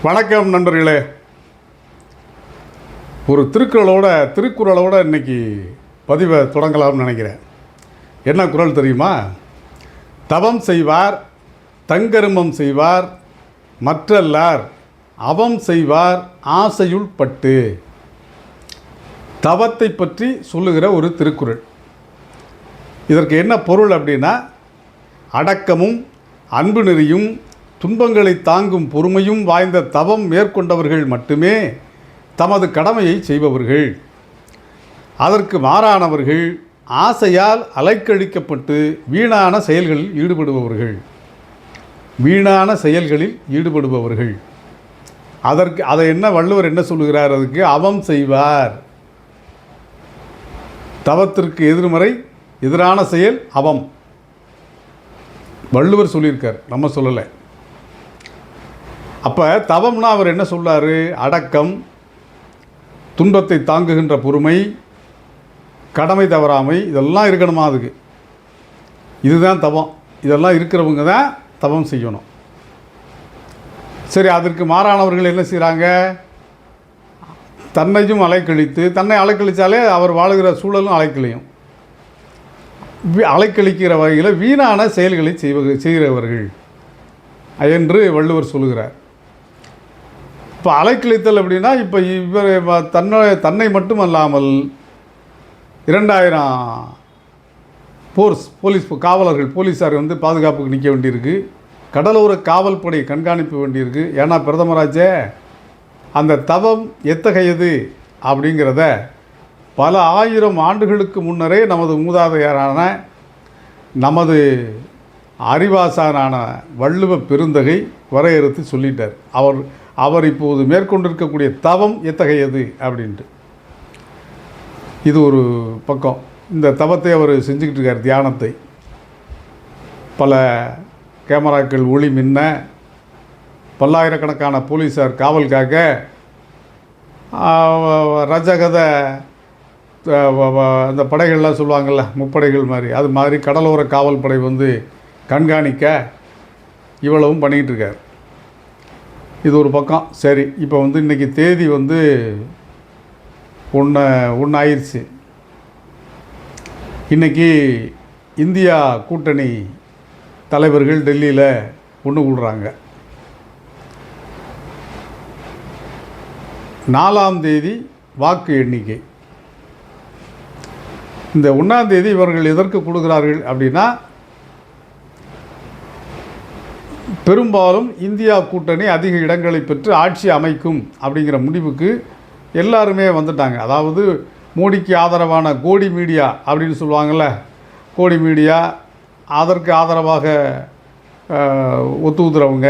வணக்கம் நண்பர்களே. ஒரு திருக்குறளோட இன்னைக்கு பதிவை தொடங்கலாம்னு நினைக்கிறேன். என்ன குறள் தெரியுமா? தவம் செய்வார் தங்கருமம் செய்வார் மற்றல்லார் அவம் செய்வார் ஆசையுள் பட்டு. தவத்தை பற்றி சொல்லுகிற ஒரு திருக்குறள். இதற்கு என்ன பொருள் அப்படின்னா, அடக்கமும் அன்பு நெறியும் துன்பங்களை தாங்கும் பொறுமையும் வாய்ந்த தவம் மேற்கொண்டவர்கள் மட்டுமே தமது கடமையை செய்பவர்கள். அதற்கு மாறானவர்கள் ஆசையால் அலைக்கழிக்கப்பட்டு வீணான செயல்களில் ஈடுபடுபவர்கள். அதை என்ன வள்ளுவர் என்ன சொல்லுகிறார்? அதுக்கு அவம் செய்வார். தவத்திற்கு எதிரான செயல் அவம். வள்ளுவர் சொல்லியிருக்கார், நம்ம சொல்லலை. அப்போ தவம்னா அவர் என்ன சொல்றாரு? அடக்கம், துன்பத்தை தாங்குகின்ற பொறுமை, கடமை தவறாமை, இதெல்லாம் இருக்கணுமா? அதுக்கு இதுதான் தவம். இதெல்லாம் இருக்கிறவங்க தான் தவம் செய்யணும். சரி, அதற்கு மாறானவர்கள் என்ன செய்கிறாங்க? தன்னையும் தன்னை அலைக்கழித்தாலே அவர் வாழுகிற சூழலும் அலைக்கழிக்கிற வகையில் வீணான செயல்களை செய்கிறவர்கள் என்று வள்ளுவர் சொல்லுகிறார். இப்போ அலைக்கழித்தல் அப்படின்னா, இப்போ இவர் தன்னை மட்டுமல்லாமல் 2000 போலீஸார் பாதுகாப்புக்கு நிற்க வேண்டியிருக்கு. கடலோர காவல் படை கண்காணிப்பு வேண்டியிருக்கு. ஏன்னா பிரதமராச்சே. அந்த தவம் எத்தகையது அப்படிங்கிறத பல ஆயிரம் ஆண்டுகளுக்கு முன்னரே நமது மூதாதையரான நமது அறிவாசானான வள்ளுவ பெருந்தகை வரையறுத்து சொல்லிட்டார். அவர் இப்போது மேற்கொண்டிருக்கக்கூடிய தவம் எத்தகையது அப்படின்ட்டு. இது ஒரு பக்கம். இந்த தவத்தை அவர் செஞ்சுக்கிட்டு இருக்கார், தியானத்தை. பல கேமராக்கள் ஒளி மின்ன, பல்லாயிரக்கணக்கான போலீஸார் காவல் காக்க, ரஜகத அந்த படைகள்லாம் சொல்லுவாங்கள்ல, முப்படைகள் மாதிரி, அது மாதிரி கடலோர காவல் படை கண்காணிக்க இவ்வளவும் பண்ணிக்கிட்டு இருக்கார். இது ஒரு பக்கம். சரி, இப்போ இன்றைக்கி தேதி 1 ஆயிடுச்சு. இன்றைக்கி இந்தியா கூட்டணி தலைவர்கள் டெல்லியில் ஒன்று கூடுறாங்க. 4ஆம் தேதி வாக்கு எண்ணிக்கை. இந்த 1ஆம் தேதி இவர்கள் எதற்கு கொடுக்கிறார்கள் அப்படின்னா, பெரும்பாலும் இந்தியா கூட்டணி அதிக இடங்களை பெற்று ஆட்சி அமைக்கும் அப்படிங்கிற முடிவுக்கு எல்லாருமே வந்துட்டாங்க. அதாவது மோடிக்கு ஆதரவான கோடி மீடியா அப்படின்னு சொல்லுவாங்கள்ல, கோடி மீடியா, அதற்கு ஆதரவாக ஒத்துழைக்கிறவங்க,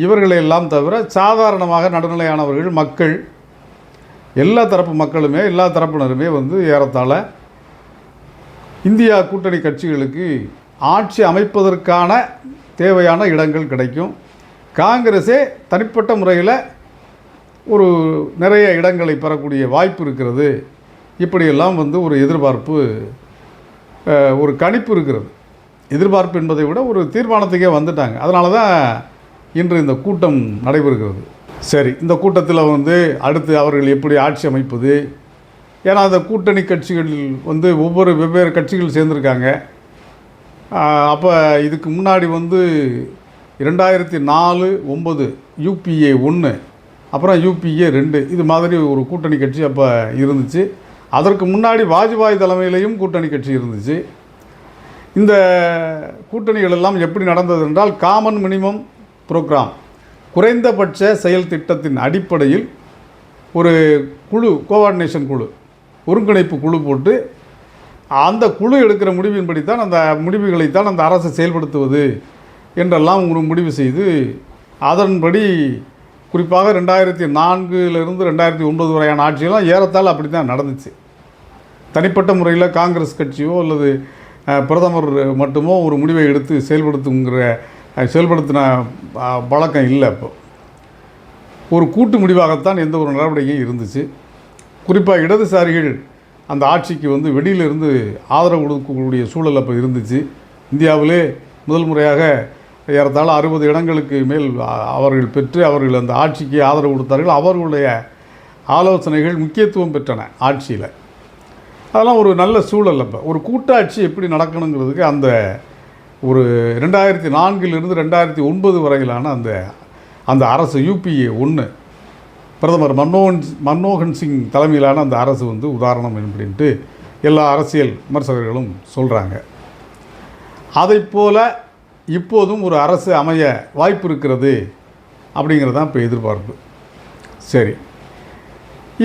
இவர்களையெல்லாம் தவிர சாதாரணமாக நடுநிலையானவர்கள், மக்கள், எல்லா தரப்பு மக்களுமே, எல்லா தரப்பினருமே ஏறத்தாழ இந்தியா கூட்டணி கட்சிகளுக்கு ஆட்சி அமைப்பதற்கான தேவையான இடங்கள் கிடைக்கும். காங்கிரஸே தனிப்பட்ட முறையில் நிறைய இடங்களை பெறக்கூடிய வாய்ப்பு இருக்கிறது. இப்படியெல்லாம் ஒரு எதிர்பார்ப்பு, ஒரு கணிப்பு இருக்கிறது. எதிர்பார்ப்பு என்பதை விட ஒரு தீர்மானத்துக்கே வந்துட்டாங்க. அதனால தான் இன்று இந்த கூட்டம் நடைபெறுகிறது. சரி, இந்த கூட்டத்தில் அடுத்து அவர்கள் எப்படி ஆட்சி அமைப்பது? ஏன்னா அந்த கூட்டணி கட்சிகளில் ஒவ்வொரு வெவ்வேறு கட்சிகள் சேர்ந்துருக்காங்க. அப்போ இதுக்கு முன்னாடி 2004-9 UPA 1, அப்புறம் UPA 2, இது மாதிரி ஒரு கூட்டணி கட்சி அப்போ இருந்துச்சு. அதற்கு முன்னாடி வாஜ்பாய் தலைமையிலையும் கூட்டணி கட்சி இருந்துச்சு. இந்த கூட்டணிகள் எல்லாம் எப்படி நடந்தது என்றால், காமன் மினிமம் ப்ரோக்ராம், குறைந்தபட்ச செயல் திட்டத்தின் அடிப்படையில் ஒரு குழு, கோஆர்டினேஷன் குழு, ஒருங்கிணைப்பு குழு போட்டு அந்த குழு எடுக்கிற முடிவின்படித்தான், அந்த முடிவுகளைத்தான் அந்த அரசு செயல்படுத்துவது என்றெல்லாம் ஒரு முடிவு செய்து, அதன்படி குறிப்பாக 2004 2009 வரையான ஆட்சியெல்லாம் ஏறத்தாழ அப்படி தான் நடந்துச்சு. தனிப்பட்ட முறையில் காங்கிரஸ் கட்சியோ அல்லது பிரதமர் மட்டுமோ ஒரு முடிவை எடுத்து செயல்படுத்தின பழக்கம் இல்லை. இப்போ ஒரு கூட்டு முடிவாகத்தான் எந்த ஒரு நடவடிக்கையும் இருந்துச்சு. குறிப்பாக இடதுசாரிகள் அந்த ஆட்சிக்கு வெளியிலிருந்து ஆதரவு கொடுக்கக்கூடிய சூழல் அப்போ இருந்துச்சு. இந்தியாவிலே முதல் முறையாக ஏறத்தாழ 60 இடங்களுக்கு மேல் அவர்கள் பெற்று அவர்கள் அந்த ஆட்சிக்கு ஆதரவு கொடுத்தார்கள். அவர்களுடைய ஆலோசனைகள் முக்கியத்துவம் பெற்றன ஆட்சியில். அதெல்லாம் ஒரு நல்ல சூழல். அப்போ ஒரு கூட்டாட்சி எப்படி நடக்கணுங்கிறதுக்கு அந்த ஒரு 2004 2009 வரையிலான அந்த அரசு UPA 1 பிரதமர் மன்மோகன் சிங் தலைமையிலான அந்த அரசு வந்து உதாரணம் அப்படின்ட்டு எல்லா அரசியல் விமர்சகர்களும் சொல்கிறாங்க. அதை போல் இப்போதும் ஒரு அரசு அமைய வாய்ப்பு இருக்கிறது அப்படிங்கிறது தான் இப்போ எதிர்பார்ப்பு. சரி,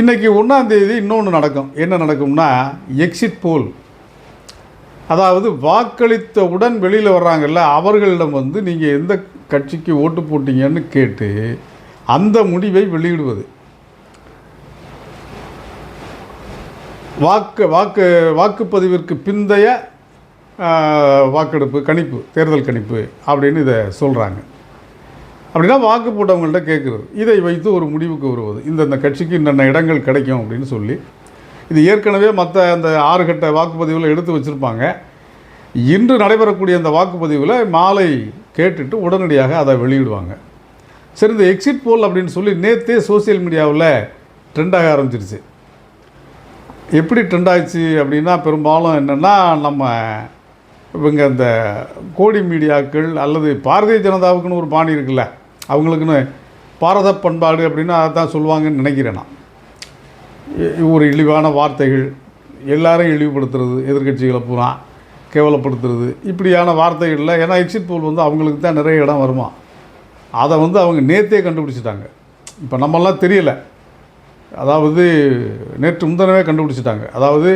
இன்றைக்கி 1ஆம் தேதி இன்னொன்று நடக்கும். என்ன நடக்கும்னா எக்ஸிட் போல், அதாவது வாக்களித்தவுடன் வெளியில் வர்றாங்கல்ல அவர்களிடம் வந்து நீங்கள் எந்த கட்சிக்கு ஓட்டு போட்டீங்கன்னு கேட்டு அந்த முடிவை வெளியிடுவது. வாக்குப்பதிவிற்கு பிந்தைய வாக்கெடுப்பு கணிப்பு, தேர்தல் கணிப்பு அப்படின்னு இதை சொல்கிறாங்க. அப்படின்னா வாக்கு போட்டவங்கள்ட்ட கேட்குறது, இதை வைத்து ஒரு முடிவுக்கு வருவது. இந்த கட்சிக்கு இன்னென்ன இடங்கள் கிடைக்கும் அப்படின்னு சொல்லி, இது ஏற்கனவே மற்ற அந்த 6 கட்ட வாக்குப்பதிவில் எடுத்து வச்சுருப்பாங்க. இன்று நடைபெறக்கூடிய அந்த வாக்குப்பதிவில் மாலை கேட்டுட்டு உடனடியாக அதை வெளியிடுவாங்க. சரி, இந்த எக்ஸிட் போல் அப்படின்னு சொல்லி நேற்றே சோசியல் மீடியாவில் ட்ரெண்டாக ஆரம்பிச்சிருச்சு. எப்படி ட்ரெண்ட் ஆயிடுச்சு அப்படின்னா, பெரும்பாலும் என்னென்னா நம்ம இவங்க இந்த கோடி மீடியாக்கள் அல்லது பாரதிய ஜனதாவுக்குன்னு ஒரு பாணி இருக்குல்ல, அவங்களுக்குன்னு பாரத பண்பாடு அப்படின்னு அதை தான் சொல்லுவாங்கன்னு நினைக்கிறேன் நான். ஒரு இழிவான வார்த்தைகள், எல்லாரையும் இழிவுபடுத்துறது, எதிர்கட்சிகளை பூரா கேவலப்படுத்துறது, இப்படியான வார்த்தைகளில். ஏன்னா எக்ஸிட் போல் வந்து அவங்களுக்கு தான் நிறைய இடம் வருமா, அதை வந்து அவங்க நேற்றே கண்டுபிடிச்சிட்டாங்க. இப்போ நம்மெல்லாம் தெரியலை, அதாவது நேற்று முந்தினவே கண்டுபிடிச்சிட்டாங்க. அதாவது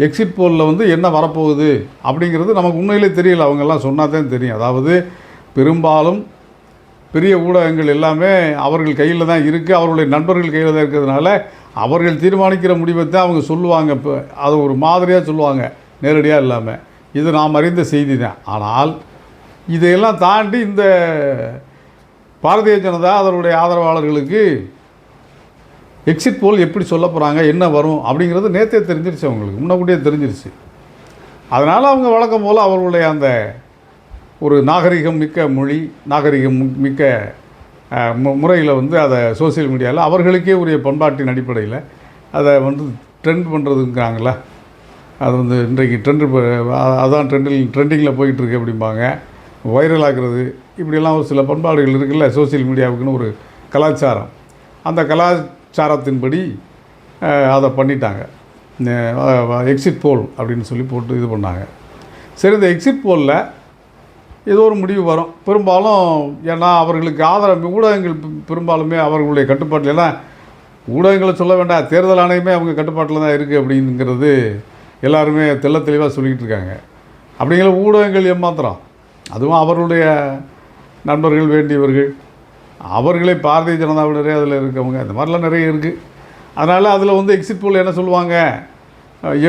எக்ஸிட் போலில் வந்து என்ன வரப்போகுது அப்படிங்கிறது நமக்கு உண்மையிலே தெரியல, அவங்கெல்லாம் சொன்னால் தான் தெரியும். அதாவது பெரும்பாலும் பெரிய ஊடகங்கள் எல்லாமே அவர்கள் கையில் தான் இருக்குது, அவர்களுடைய நண்பர்கள் கையில் தான் இருக்கிறதுனால அவர்கள் தீர்மானிக்கிற முடிவை தான் அவங்க சொல்லுவாங்க. இப்போ அதை ஒரு மாதிரியாக சொல்லுவாங்க, நேரடியாக இல்லாமல். இது நாம் அறிந்த செய்தி தான். ஆனால் இதையெல்லாம் தாண்டி இந்த பாரதிய ஜனதா அதனுடைய ஆதரவாளர்களுக்கு எக்ஸிட் போல் எப்படி சொல்ல போகிறாங்க, என்ன வரும் அப்படிங்கிறது நேற்றே தெரிஞ்சிருச்சு, அவங்களுக்கு முன்னக்கூட்டியே தெரிஞ்சிருச்சு. அதனால் அவங்க வழக்கம் போல் அவர்களுடைய அந்த ஒரு நாகரிகம் மிக்க மொழி, நாகரிகம் மிக்க முறையில் வந்து அதை சோசியல் மீடியாவில் அவர்களுக்கே உரிய பண்பாட்டின் அடிப்படையில் அதை வந்து ட்ரெண்ட் பண்ணுறதுங்கிறாங்கள, அது வந்து இன்றைக்கு அதான் ட்ரெண்டிங்கில் போயிட்டுருக்கு அப்படிம்பாங்க, வைரல் ஆகிறது. இப்படியெல்லாம் ஒரு சில பண்பாடுகள் இருக்குல்ல சோசியல் மீடியாவுக்குன்னு ஒரு கலாச்சாரம். அந்த கலாச்சாரத்தின்படி அதை பண்ணிட்டாங்க. எக்ஸிட் போல் அப்படின்னு சொல்லி போட்டு இது பண்ணாங்க. சரி, இந்த எக்ஸிட் போலில் ஏதோ ஒரு முடிவு வரும் பெரும்பாலும். ஏன்னா அவர்களுக்கு ஆதரவு ஊடகங்கள் பெரும்பாலுமே அவர்களுடைய கட்டுப்பாட்டில், ஏன்னா ஊடகங்களை சொல்ல வேண்டாம், தேர்தல் ஆணையமே அவங்க கட்டுப்பாட்டில் தான் இருக்குது அப்படிங்கிறது எல்லாருமே தெள்ள தெளிவாக சொல்லிக்கிட்டு இருக்காங்க. அப்படிங்கிற ஊடகங்கள் ஏமாத்திரம், அதுவும் அவர்களுடைய நண்பர்கள், வேண்டியவர்கள், அவர்களே பாரதிய ஜனதாவினரே அதில் இருக்கவங்க, இந்த மாதிரிலாம் நிறைய இருக்குது. அதனால் அதில் வந்து எக்ஸிட் போல் என்ன சொல்லுவாங்க,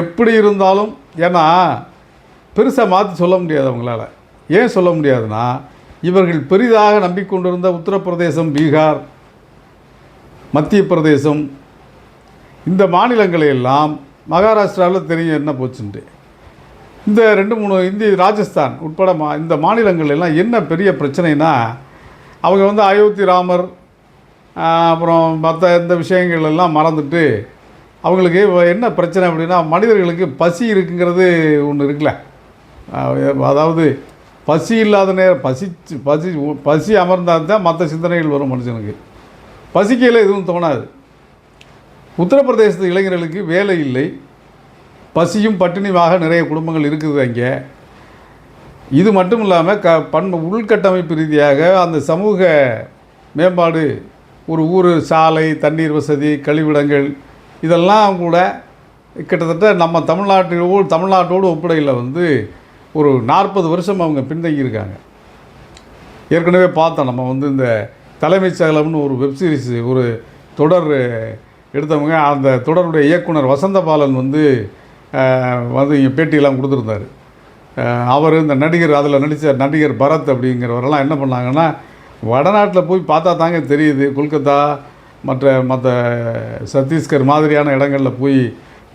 எப்படி இருந்தாலும், ஏன்னா பெருசாக மாற்றி சொல்ல முடியாது அவங்களால. ஏன் சொல்ல முடியாதுன்னா, இவர்கள் பெரிதாக நம்பிக்கொண்டிருந்த உத்தரப்பிரதேசம், பீகார், மத்திய பிரதேசம், இந்த மாநிலங்களையெல்லாம் மகாராஷ்டிராவில் தெரியும் என்ன போச்சுன்ட்டு. இந்த 2-3 ராஜஸ்தான் உட்பட இந்த மாநிலங்கள் எல்லாம் என்ன பெரிய பிரச்சனைனா, அவங்க வந்து அயோத்தி ராமர் அப்புறம் மற்ற இந்த விஷயங்கள் எல்லாம் மறந்துட்டு, அவங்களுக்கு என்ன பிரச்சனை அப்படின்னா, மனிதர்களுக்கு பசி இருக்குங்கிறது ஒன்று இருக்குல்ல. அதாவது பசி இல்லாத நேரம் பசி அமர்ந்தால் தான் மற்ற சிந்தனைகள் வரும் மனுஷனுக்கு. பசிக்கையில் எதுவும் தோணாது. உத்தரப்பிரதேசத்து இளைஞர்களுக்கு வேலை இல்லை, பசியும் பட்டினியாக நிறைய குடும்பங்கள் இருக்குது அங்கே. இது மட்டும் இல்லாமல் உள்கட்டமைப்பு ரீதியாக அந்த சமூக மேம்பாடு, ஒரு ஊர் சாலை, தண்ணீர் வசதி, கழிவிடங்கள், இதெல்லாம் கூட கிட்டத்தட்ட நம்ம தமிழ்நாட்டோடு ஒப்படையில் வந்து ஒரு 40 வருஷம் அவங்க பின்தங்கியிருக்காங்க. ஏற்கனவே பார்த்தோம், நம்ம வந்து இந்த தலைமைச் செயலம்னு ஒரு வெப்சீரிஸ், ஒரு தொடர் எடுத்தவங்க. அந்த தொடருடைய இயக்குனர் வசந்தபாலன் வந்து இங்கே பேட்டியெல்லாம் கொடுத்துருந்தார். அவர் இந்த நடிகர், அதில் நடித்த நடிகர் பரத் அப்படிங்கிறவரெல்லாம் என்ன பண்ணாங்கன்னா, வடநாட்டில் போய் பார்த்தா தாங்க தெரியுது, கொல்கத்தா மற்ற சத்தீஸ்கர் மாதிரியான இடங்களில் போய்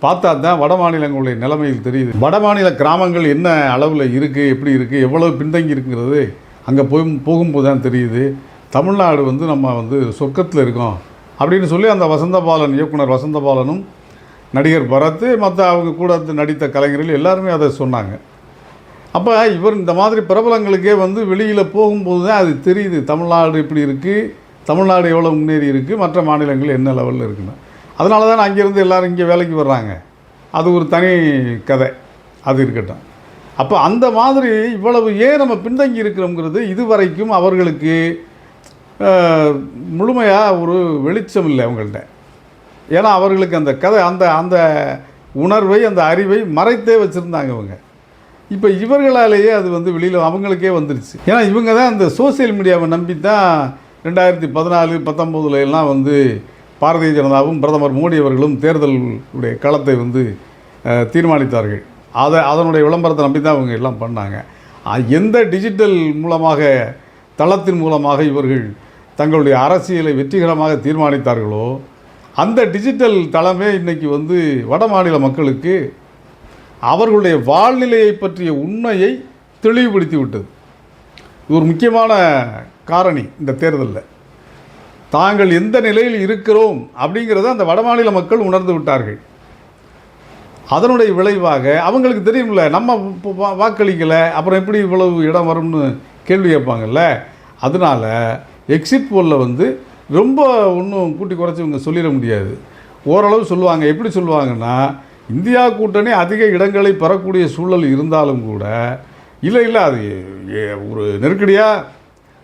பார்த்தா தான் வட மாநிலங்களுடைய நிலைமையில் தெரியுது. வட மாநில கிராமங்கள் என்ன அளவில் இருக்குது, எப்படி இருக்குது, எவ்வளவு பின்தங்கி இருக்குங்கிறது அங்கே போகும்போது தான் தெரியுது தமிழ்நாடு வந்து நம்ம வந்து சொர்க்கத்தில் இருக்கோம் அப்படின்னு சொல்லி அந்த வசந்தபாலன், இயக்குனர் வசந்தபாலனும் நடிகர் பரத், மற்ற அவங்க கூட நடித்த கலைஞர்கள் எல்லாருமே அதை சொன்னாங்க. அப்போ இவர் இந்த மாதிரி பிரபலங்களுக்கே வந்து வெளியில் போகும்போது தான் அது தெரியுது தமிழ்நாடு இப்படி இருக்குது, தமிழ்நாடு எவ்வளோ முன்னேறி இருக்குது, மற்ற மாநிலங்கள் என்ன லெவலில் இருக்குன்னு. அதனால தான் அங்கேருந்து எல்லோரும் இங்கே வேலைக்கு வர்றாங்க. அது ஒரு தனி கதை, அது இருக்கட்டும். அப்போ அந்த மாதிரி இவ்வளவு ஏன் நம்ம பின்தங்கி இருக்கிறோங்கிறது இதுவரைக்கும் அவர்களுக்கு முழுமையாக ஒரு வெளிச்சம் இல்லை அவங்கள்ட்ட. ஏன்னா அவர்களுக்கு அந்த கதை அந்த அந்த உணர்வை, அந்த அறிவை மறைத்தே வச்சுருந்தாங்க அவங்க. இப்போ இவர்களாலேயே அது வந்து வெளியில் அவங்களுக்கே வந்துருச்சு. ஏன்னா இவங்க தான் அந்த சோசியல் மீடியாவை நம்பி தான் 2014, 19 எல்லாம் வந்து பாரதிய ஜனதாவும் பிரதமர் மோடி அவர்களும் தேர்தலுடைய களத்தை வந்து தீர்மானித்தார்கள். அதனுடைய விளம்பரத்தை நம்பி தான் அவங்க எல்லாம் பண்ணாங்க. எந்த டிஜிட்டல் மூலமாக, தளத்தின் மூலமாக இவர்கள் தங்களுடைய அரசியலை வெற்றிகரமாக தீர்மானித்தார்களோ அந்த டிஜிட்டல் தளமே இன்றைக்கி வந்து வட மாநில மக்களுக்கு அவர்களுடைய வாழ்நிலையை பற்றிய உண்மையை தெளிவுபடுத்தி விட்டது. இது ஒரு முக்கியமான காரணி. இந்த தேர்தலில் தாங்கள் எந்த நிலையில் இருக்கிறோம் அப்படிங்கிறத அந்த வடமாநில மக்கள் உணர்ந்து விட்டார்கள். அதனுடைய விளைவாக அவங்களுக்கு தெரியும்ல, நம்ம வாக்களிக்கலை அப்புறம் எப்படி இவ்வளவு இடம் வரும்னு கேள்வி கேட்பாங்கல்ல. அதனால் எக்ஸிட் போலில் வந்து ரொம்ப ஒன்றும் கூட்டி குறைச்சி இவங்க சொல்லிட முடியாது. ஓரளவு சொல்லுவாங்க. எப்படி சொல்லுவாங்கன்னா, இந்தியா கூட்டணி அதிக இடங்களை பெறக்கூடிய சூழல் இருந்தாலும் கூட இல்லை அது ஒரு நெருக்கடியாக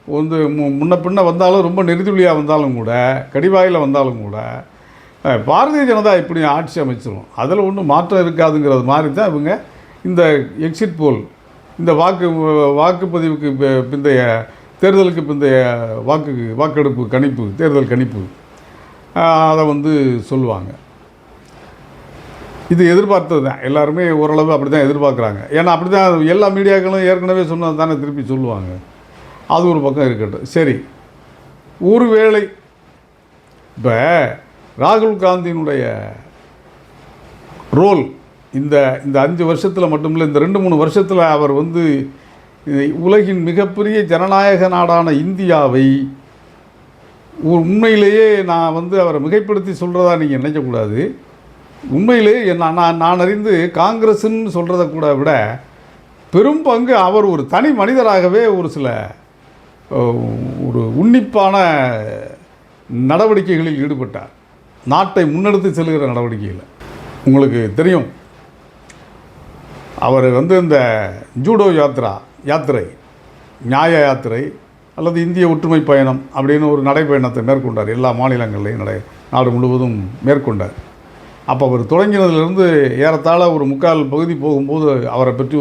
வந்து முன்ன பின்ன வந்தாலும், ரொம்ப நெருதுளியாக வந்தாலும் கூட, கடிவாயில் வந்தாலும் கூட பாரதிய ஜனதா இப்படி ஆட்சி அமைச்சிடும், அதில் ஒன்றும் மாற்றம் இருக்காதுங்கிறது மாதிரி தான் இவங்க இந்த எக்ஸிட் போல், இந்த வாக்குப்பதிவுக்கு பிந்தைய தேர்தலுக்கு பிந்தைய வாக்கெடுப்பு கணிப்பு, தேர்தல் கணிப்பு அதை வந்து சொல்லுவாங்க. இது எதிர்பார்த்தது தான். எல்லாருமே ஓரளவு அப்படி தான் எதிர்பார்க்குறாங்க. ஏன்னா அப்படி தான் எல்லா மீடியாக்களும் ஏற்கனவே சொன்னது தானே திருப்பி சொல்லுவாங்க. அது ஒரு பக்கம் இருக்கட்டும். சரி, ஒருவேளை இப்போ ராகுல் காந்தியினுடைய ரோல் இந்த 5 வருஷத்தில் மட்டும் இல்லை, இந்த 2-3 வருஷத்தில் அவர் வந்து உலகின் மிகப்பெரிய ஜனநாயக நாடான இந்தியாவை உண்மையிலேயே நான் வந்து அவரை மிகைப்படுத்தி சொல்கிறதா நீங்கள் நினைக்கக்கூடாது. உண்மையிலேயே நான் அறிந்து காங்கிரஸ்ன்னு சொல்கிறத கூட விட பெரும் பங்கு அவர் ஒரு தனி மனிதராகவே ஒரு சில ஒரு உன்னிப்பான நடவடிக்கைகளில் ஈடுபட்டார். நாட்டை முன்னெடுத்து செல்கிற நடவடிக்கையில் உங்களுக்கு தெரியும், அவர் வந்து இந்த ஜூடோ யாத்திரை, நியாய யாத்திரை அல்லது இந்திய ஒற்றுமை பயணம் அப்படின்னு ஒரு நடைப்பயணத்தை மேற்கொண்டார். எல்லா மாநிலங்கள்லையும் நாடு முழுவதும் மேற்கொண்டார். அப்போ அவர் தொடங்கினதுலேருந்து ஏறத்தாழ ஒரு 3/4 பகுதி போகும்போது அவரை பற்றி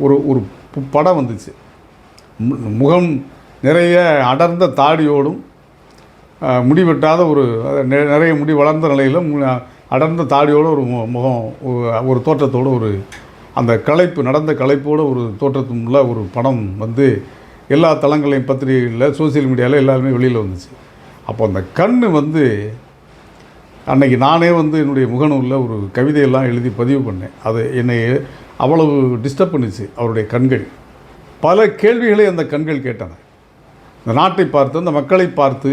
ஒரு படம் வந்துச்சு. முகம் நிறைய அடர்ந்த தாடியோடும் முடிவெட்டாத நிறைய முடி வளர்ந்த நிலையில் அடர்ந்த தாடியோடு ஒரு முகம், ஒரு தோற்றத்தோடு, அந்த நடந்த களைப்போடு ஒரு தோற்றத்துள்ள ஒரு படம் வந்து எல்லா தளங்களையும், பத்திரிகைகளில், சோசியல் மீடியாவில் எல்லாருமே வெளியில் வந்துச்சு. அப்போ அந்த கண் வந்து அன்றைக்கி நானே வந்து என்னுடைய முகநூலில் ஒரு கவிதையெல்லாம் எழுதி பதிவு பண்ணேன். அது என்னை அவ்வளவு டிஸ்டர்ப் பண்ணிச்சு. அவருடைய கண்கள் பல கேள்விகளை அந்த கண்கள் கேட்டன. இந்த நாட்டை பார்த்து, அந்த மக்களை பார்த்து,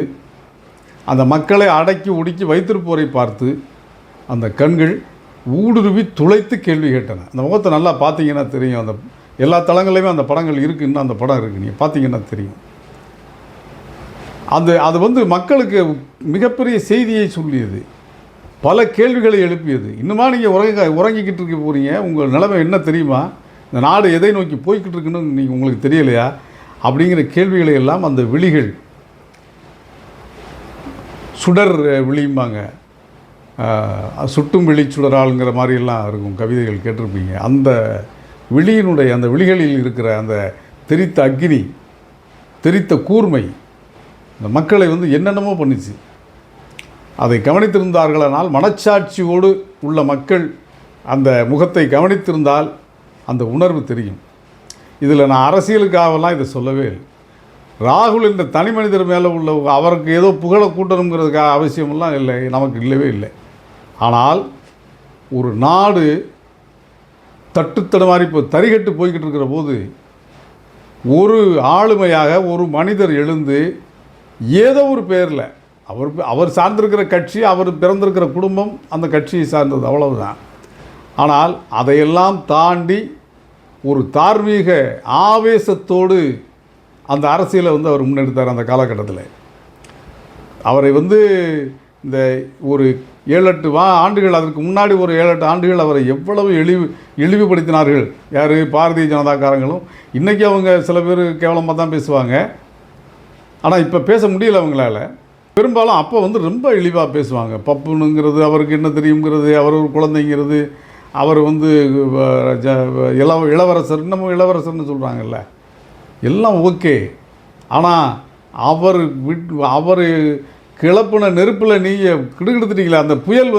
அந்த மக்களை அடக்கி ஒடுக்கி வைத்திருப்போரை பார்த்து அந்த கண்கள் ஊடுருவி துளைத்து கேள்வி கேட்டன. அந்த முகத்தை நல்லா பார்த்தீங்கன்னா தெரியும். அந்த எல்லா தளங்களையுமே அந்த படங்கள் இருக்குது. இன்னும் அந்த படம் இருக்குது, நீங்கள் பார்த்தீங்கன்னா தெரியும். அது வந்து மக்களுக்கு மிகப்பெரிய செய்தியை சொல்லியது, பல கேள்விகளை எழுப்பியது. இன்னுமா நீங்கள் உறங்கிக்கிட்டு இருக்க போகிறீங்க, உங்கள் நிலைமை என்ன தெரியுமா, இந்த நாடு எதை நோக்கி போய்கிட்டு இருக்குன்னு நீங்கள் உங்களுக்கு தெரியலையா அப்படிங்கிற கேள்விகளை எல்லாம் அந்த விழிகள், சுடர் விழியும்பாங்க, சுட்டும் விழி சுடராளுங்கிற மாதிரியெல்லாம் இருக்கும், கவிதைகள் கேட்டிருப்பீங்க. அந்த விழியினுடைய, அந்த விழிகளில் இருக்கிற அந்த தெரித்த அக்னி, தெரித்த கூர்மை இந்த மக்களை வந்து என்னென்னமோ பண்ணிச்சு. அதை கவனித்திருந்தார்களானால், மனச்சாட்சியோடு உள்ள மக்கள் அந்த முகத்தை கவனித்திருந்தால் அந்த உணர்வு தெரியும். இதில் நான் அரசியலுக்காகலாம் இதை சொல்லவே இல்லை. ராகுல் என்ற தனி மனிதர் மேலே உள்ள அவருக்கு ஏதோ புகழ கூட்டணுங்கிறதுக்காக அவசியமெல்லாம் இல்லை, நமக்கு இல்லவே இல்லை. ஆனால் ஒரு நாடு தட்டுத்தடு மாதிரி இப்போ தறிகட்டு போய்கிட்டு இருக்கிற போது ஒரு ஆளுமையாக ஒரு மனிதர் எழுந்து ஏதோ ஒரு பேரில் அவர் சார்ந்திருக்கிற கட்சி, அவர் பிறந்திருக்கிற குடும்பம் அந்த கட்சியை சார்ந்தது, அவ்வளவுதான். ஆனால் அதையெல்லாம் தாண்டி ஒரு தார்மீக ஆவேசத்தோடு அந்த அரசியலை அவர் முன்னெடுத்தார். அந்த காலகட்டத்தில் அவரை இந்த ஒரு 7-8 ஆண்டுகள், அதற்கு முன்னாடி ஒரு 7-8 ஆண்டுகள் அவரை எவ்வளவு இழிவுபடுத்தினார்கள். யார்? பாரதிய ஜனதாக்காரங்களும். இன்றைக்கி அவங்க சில பேர் கேவலமாக தான் பேசுவாங்க. ஆனால் இப்போ பேச முடியல அவங்களால. பெரும்பாலும் அப்போ ரொம்ப இழிவாக பேசுவாங்க. பப்புனுங்கிறது, அவருக்கு என்ன தெரியுங்கிறது, அவர் ஒரு குழந்தைங்கிறது, அவர் இளவரசர், இன்னமும் இளவரசர்னு சொல்கிறாங்கல்ல, எல்லாம் ஓகே. ஆனால் அவர் கிளப்புன நெருப்பில் நீங்கள் கிடுகிடுத்துட்டீங்களா? அந்த புயல்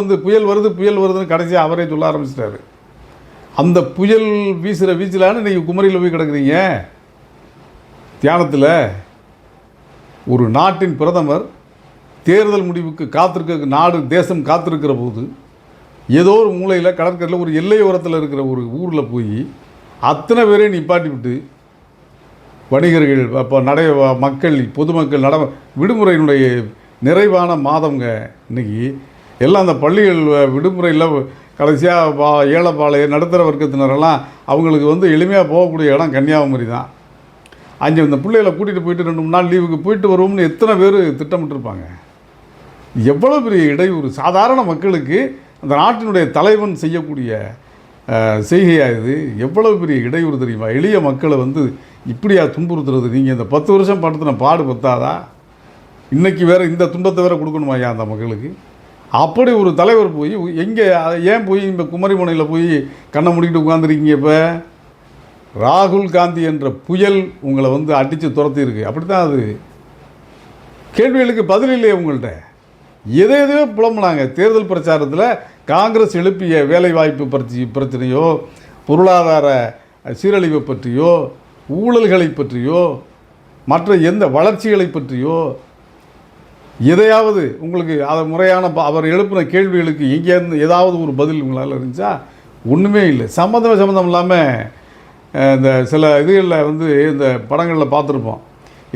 வருதுன்னு கடைசியாக அவரே சொல்ல ஆரம்பிச்சிட்டாரு. அந்த புயல் வீசலான்னு நீங்கள் குமரியில் போய் கிடக்குறீங்க தியானத்தில். ஒரு நாட்டின் பிரதமர் தேர்தல் முடிவுக்கு தேசம் காத்திருக்கிற போது ஏதோ ஒரு மூலையில் கடற்கரையில் ஒரு எல்லையோரத்தில் இருக்கிற ஒரு ஊரில் போய் அத்தனை பேரையும் நிப்பாட்டி விட்டு வணிகர்கள், அப்போ மக்கள், பொதுமக்கள் விடுமுறையினுடைய நிறைவான மாதங்க இன்றைக்கி. எல்லாம் அந்த பள்ளிகள் விடுமுறையில் கடைசியாக ஏழைப்பாளைய நடுத்தர வர்க்கத்தினரெல்லாம் அவங்களுக்கு எளிமையாக போகக்கூடிய இடம் கன்னியாகுமரி தான். அங்கே இந்த பிள்ளைகளை கூட்டிகிட்டு போயிட்டு 2-3 நாள் லீவுக்கு போயிட்டு வருவோம்னு எத்தனை பேர் திட்டமிட்டிருப்பாங்க. எவ்வளோ பெரிய இடையூறு சாதாரண மக்களுக்கு அந்த நாட்டினுடைய தலைவன் செய்யக்கூடிய செய்கையாக இது. எவ்வளவு பெரிய இடையூறு தெரியுமா? எளிய மக்களை இப்படியா துன்புறுத்துறது? நீங்கள் இந்த 10 வருஷம் படுத்தின பாடு பத்தாதா? இன்றைக்கி வேறு இந்த துன்பத்தை வேறு கொடுக்கணுமா ஐயா அந்த மக்களுக்கு? அப்படி ஒரு தலைவர் போய் ஏன் போய் இந்த குமரிமுனையில் போய் கண்ணை மூடிக்கிட்டு உட்காந்துருக்கீங்க? இப்போ ராகுல் காந்தி என்ற புயல் உங்களை அடித்து துரத்திருக்கு. அப்படி தான் அது. கேள்விகளுக்கு பதில் இல்லையே உங்கள்கிட்ட. எதையோ புலம்புனாங்க தேர்தல் பிரச்சாரத்தில். காங்கிரஸ் எழுப்பிய வேலைவாய்ப்பு பிரச்சனையோ, பொருளாதார சீரழிவை பற்றியோ, ஊழல்களை பற்றியோ, மற்ற எந்த வளர்ச்சிகளை பற்றியோ எதையாவது உங்களுக்கு அதை முறையான அவர் எழுப்பின கேள்விகளுக்கு எங்கேருந்து ஏதாவது ஒரு பதில் உங்களால் இருந்துச்சா? ஒன்றுமே இல்லை. சம்மந்தம் இல்லாமல் இந்த சில இதுகளில் இந்த படங்களில் பார்த்துருப்போம்.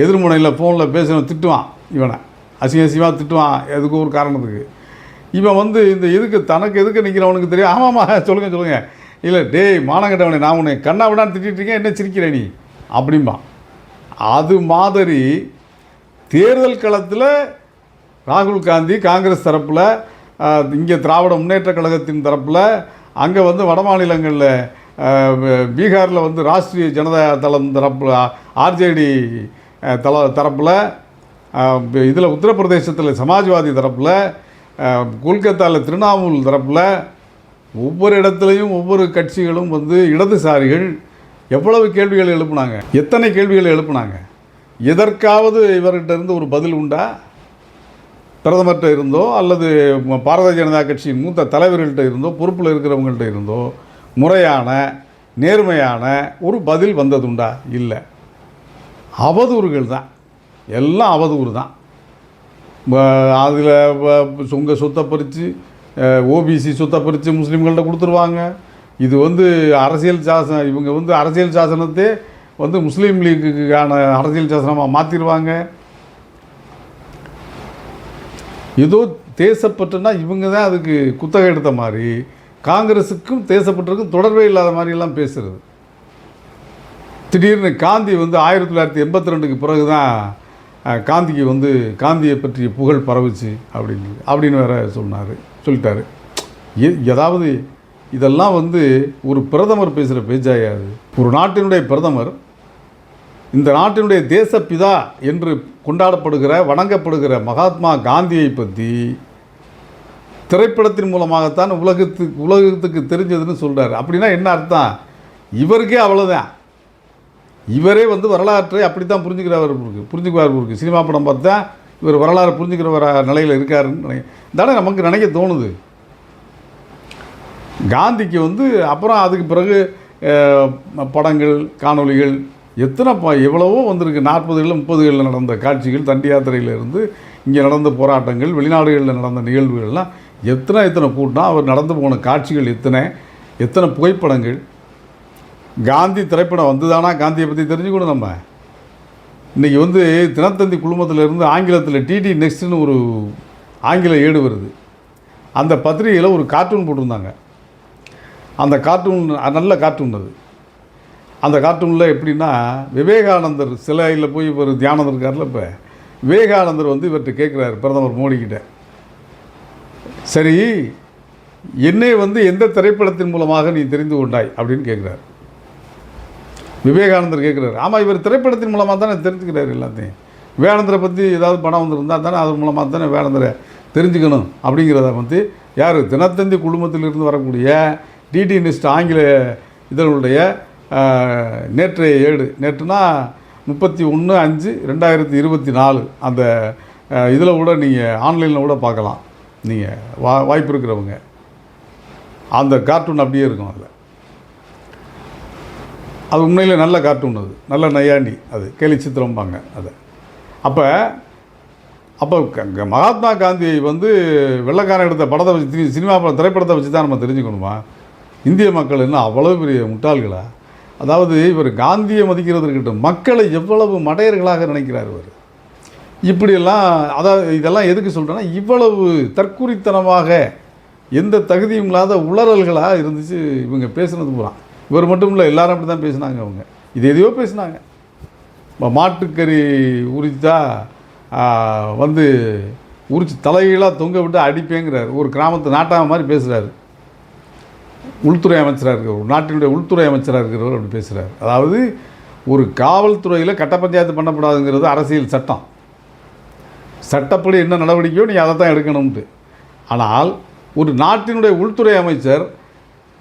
எதிர்முனையில் ஃபோனில் பேசின திட்டுவான், இவனை அசிங்கமாக திட்டுவான். எதுக்கு ஒரு காரணத்துக்கு இவன் இந்த தனக்கு எதுக்கு நிற்கிறவனுக்கு தெரியும். ஆமாம்மா சொல்லுங்கள் இல்லை டேய் மானங்கட்டவனே, நான் உன்னை கண்ணா விடான்னு திட்டிருக்கேன், என்ன சிரிக்கிற நீ அப்படிம்பா. அது மாதிரி தேர்தல் களத்தில் ராகுல் காந்தி காங்கிரஸ் தரப்பில், இங்கே திராவிட முன்னேற்ற கழகத்தின் தரப்பில், அங்கே வட மாநிலங்களில் பீகாரில் ராஷ்ட்ரிய ஜனதா தளம் தரப்பில், ஆர்ஜேடி தரப்பில், இதில் உத்தரப்பிரதேசத்தில் சமாஜ்வாதி தரப்பில், கொல்கத்தாவில் திரிணாமுல் தரப்பில், ஒவ்வொரு இடத்துலையும் ஒவ்வொரு கட்சிகளும் இடதுசாரிகள் எவ்வளவு கேள்விகள் எழுப்புனாங்க, எத்தனை கேள்விகள் எழுப்புனாங்க. எதற்காவது இவர்கிட்ட இருந்து ஒரு பதில் உண்டா? பிரதமர்கிட்ட இருந்தோ அல்லது பாரதிய ஜனதா கட்சியின் மூத்த தலைவர்கள்ட்ட இருந்தோ, பொறுப்பில் இருக்கிறவங்கள்ட்ட இருந்தோ முறையான நேர்மையான ஒரு பதில் வந்ததுண்டா? இல்லை. அவதூறுகள் தான், எல்லாம் அவதூறு தான். அதில் உங்கள் சொத்தை பறித்து, ஓபிசி சொத்தை பறித்து முஸ்லீம்கள்ட்ட கொடுத்துருவாங்க. இது அரசியல் சாசனம். இவங்க அரசியல் சாசனத்தை முஸ்லீம் லீக்குக்கான அரசியல் சாசனமாக மாற்றிடுவாங்க. ஏதோ தேசப்பற்றுனா இவங்க தான் அதுக்கு குத்தகை எடுத்த மாதிரி, காங்கிரஸுக்கும் தேசப்பற்றுக்கும் தொடர்பே இல்லாத மாதிரியெல்லாம் பேசுகிறது. திடீர்னு காந்தி 1982க்கு பிறகு தான் காந்திக்கு காந்தியை பற்றிய புகழ் பரவுச்சு அப்படின்னு வேற சொல்லிட்டாரு. ஏதாவது இதெல்லாம் ஒரு பிரதமர் பேசுகிற பேச்சாயாது? ஒரு நாட்டினுடைய பிரதமர் இந்த நாட்டினுடைய தேசப்பிதா என்று கொண்டாடப்படுகிற வணங்கப்படுகிற மகாத்மா காந்தியை பற்றி திரைப்படத்தின் மூலமாகத்தான் உலகத்துக்கு தெரிஞ்சதுன்னு சொல்கிறார். அப்படின்னா என்ன அர்த்தம்? இவருக்கே அவ்வளோதான். இவரே வரலாற்றை அப்படி தான் புரிஞ்சுக்குவார். சினிமா படம் பார்த்தா இவர் வரலாறு புரிஞ்சுக்கிற நிலையில் இருக்காருன்னு தானே நமக்கு நினைக்க தோணுது. காந்திக்கு அப்புறம் அதுக்கு பிறகு படங்கள், காணொலிகள் எவ்வளவோ வந்திருக்கு. 40களில் 30களில் நடந்த காட்சிகள், தண்டி யாத்திரையிலிருந்து இங்கே நடந்த போராட்டங்கள், வெளிநாடுகளில் நடந்த நிகழ்வுகள்லாம் எத்தனை கூட்டம், அவர் நடந்து போன காட்சிகள் எத்தனை புகைப்படங்கள். காந்தி திரைப்படம் வந்துதானா காந்தியை பற்றி தெரிஞ்சுக்கணும். நம்ம இன்றைக்கி வந்து தினத்தந்தி குழுமத்திலேருந்து ஆங்கிலத்தில் டிடி நெக்ஸ்ட்னு ஒரு ஆங்கில ஏடு வருது. அந்த பத்திரிகையில் ஒரு கார்ட்டூன் போட்டிருந்தாங்க. அந்த கார்ட்டூன் நல்ல கார்ட்டூன் அது. அந்த கார்ட்டூனில் எப்படின்னா, விவேகானந்தர் சிலையில் போய் ஒரு தியானம் இருக்கார்ல, இப்போ விவேகானந்தர் வந்து இவர்கிட்ட கேட்குறாரு, பிரதமர் மோடிக்கிட்ட, சரி என்னை வந்து எந்த திரைப்படத்தின் மூலமாக நீ தெரிந்து கொண்டாய் அப்படின்னு கேட்குறாரு. விவேகானந்தர் கேட்குறாரு. ஆமாம், இவர் திரைப்படத்தின் மூலமாக தானே தெரிஞ்சுக்கிறாரு எல்லாத்தையும். விவேகானந்தரை பற்றி ஏதாவது படம் வந்துருந்தால் தானே அது மூலமாக தானே விவேகானந்தரை தெரிஞ்சுக்கணும். அப்படிங்கிறத வந்து யார், தினத்தந்தி குழுமத்திலிருந்து வரக்கூடிய டிடி நெக்ஸ்ட் ஆங்கில இதனுடைய நேற்றைய ஏடு, நேற்றுனா 31/5/2024 அந்த இதில் கூட நீங்கள் ஆன்லைனில் கூட பார்க்கலாம். நீங்கள் வாய்ப்பு இருக்கிறவங்க அந்த கார்ட்டூன் அப்படியே இருக்கும். அதில் அது உண்மையில் நல்ல கார்ட்டூன், அது நல்ல நையாண்டி, அது கேலி சித்திரம்பாங்க அதை. அப்போ மகாத்மா காந்தியை வந்து வெள்ளைக்காரன் எடுத்த படத்தை வச்சு, சினிமா திரைப்படத்தை வச்சு தான் நம்ம தெரிஞ்சுக்கணுமா? இந்திய மக்கள் என்ன அவ்வளோ பெரிய முட்டாள்களா? அதாவது இவர் காந்தியை மதிக்கிறது இருக்கட்டும், மக்களை எவ்வளவு மடையர்களாக நினைக்கிறார் இவர். இப்படியெல்லாம், அதாவது இதெல்லாம் எதுக்கு சொல்கிறேன்னா, இவ்வளவு தற்குறித்தனமாக எந்த தகுதியும் இல்லாத உளறல்களாக இருந்துச்சு இவங்க பேசுனது பூரா. இவர் மட்டும் இல்லை, எல்லாரும் அப்படி தான் பேசினாங்க. அவங்க இது எதையோ பேசினாங்க. மாட்டுக்கறி உரித்தா வந்து உரிச்சு தலைகீழாக தொங்க விட்டு அடிப்பேங்கிறார். ஒரு கிராமத்து நாட்டாம மாதிரி பேசுகிறாரு. உள்துறை அமைச்சராக இருக்கிறவர், ஒரு நாட்டினுடைய உள்துறை அமைச்சராக இருக்கிறவர் அப்படி பேசுகிறார். அதாவது ஒரு காவல்துறையில் கட்ட பஞ்சாயத்து பண்ணக்கூடாதுங்கிறது அரசியல் சட்டம். சட்டப்படி என்ன நடவடிக்கையோ நீ அதை தான் எடுக்கணும்ட்டு. ஆனால் ஒரு நாட்டினுடைய உள்துறை அமைச்சர்